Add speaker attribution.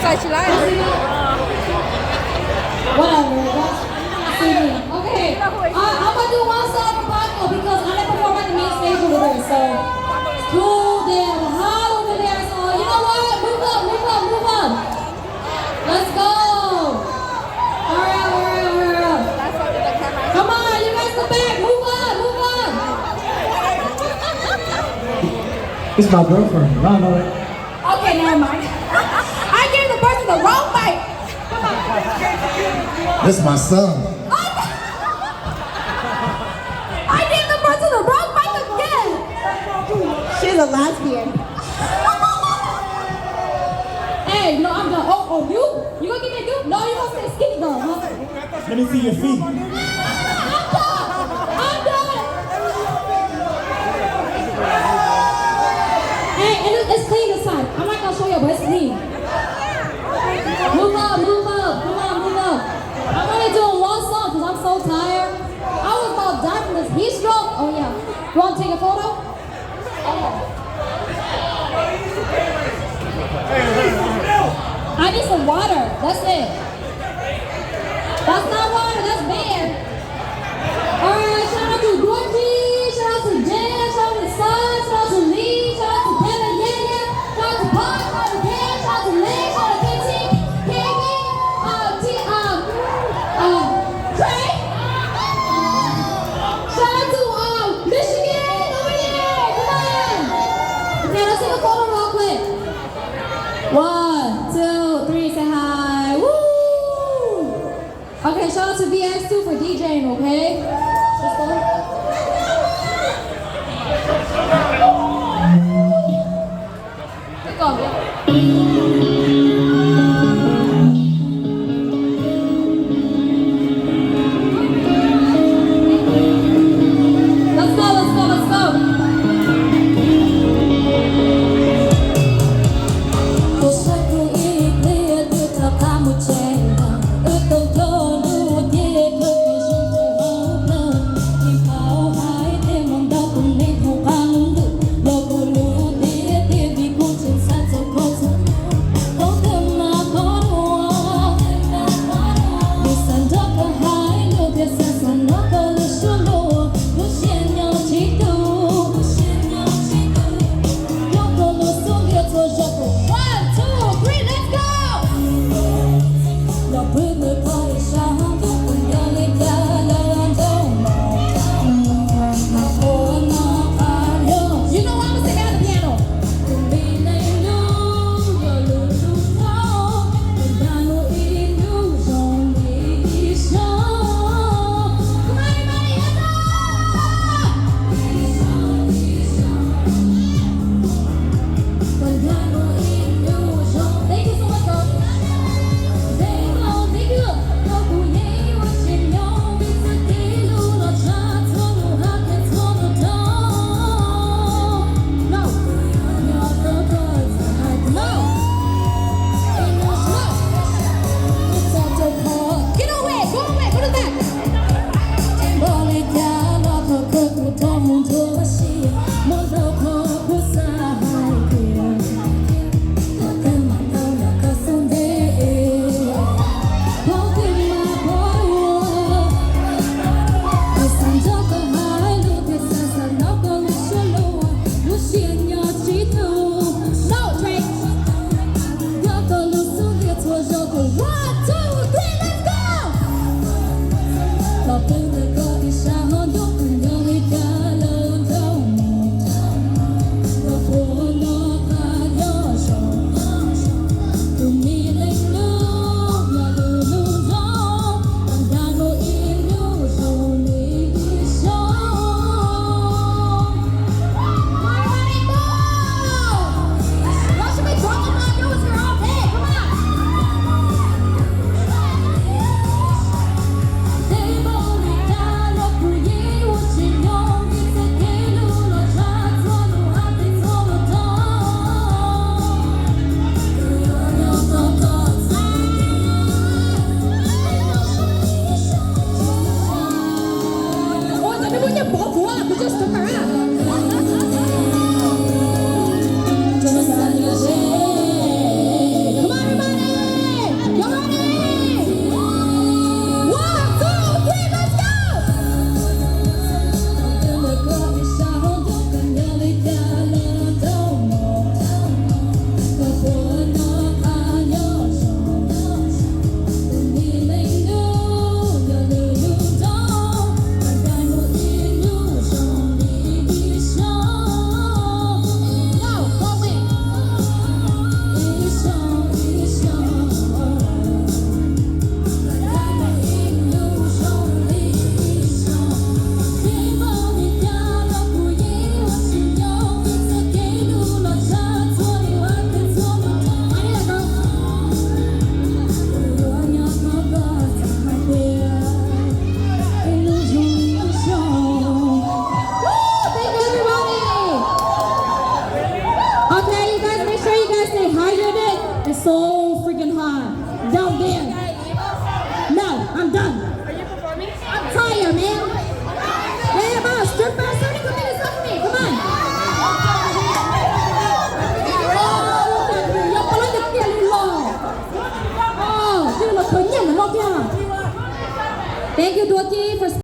Speaker 1: like she likes it.
Speaker 2: Whatever. Okay. I'm gonna do one song for Paco because I'm gonna perform at the main stage over there. So cool damn hot over there. So you know what? Move up, move up, move up. Let's go. Alright. Come on, you guys go back. Move up, move up.
Speaker 3: It's my girlfriend. I know it.
Speaker 2: Okay, never mind. I gave the person the wrong mic.
Speaker 4: This is my son.
Speaker 2: I gave the person the wrong mic again.
Speaker 1: She's a lesbian.
Speaker 2: Hey, no, I'm done. Oh, you? You gonna give me a dude? No, you gonna say skinny girl, huh?
Speaker 3: Let me see your feet.
Speaker 2: I'm done. I'm done. Hey, and it's clean this time. I'm not gonna show you, but it's clean. Move up, move up. Come on, move up. I'm only doing one song because I'm so tired. I was about to die from this heat stroke. Oh yeah. You want to take a photo? I need some water. That's it. That's not water. That's beer. All right. Shout out to Gorgie. Shout out to Jen. Shout out to Sun. Shout out to Lee. Shout out to Kevin. Yeah. Shout out to Pop. Shout out to Ken. Shout out to Lynn. Shout out to KT. KB. Trey. Shout out to Michigan over there. Come on. Okay, let's take a photo real quick. 1, 2, 3, say hi. Woo! Okay, shout out to VX2 for DJing, okay? Let's go. Let's go. Let's go, let's go, let's go. so freaking hard down there. No, I'm done.
Speaker 4: Are you performing?
Speaker 2: I'm tired, man. Yeah, come on, strip back 30 minutes of me. Come on. Oh, y'all follow the feeling law. Oh, you look good. Thank you, Dorothy, for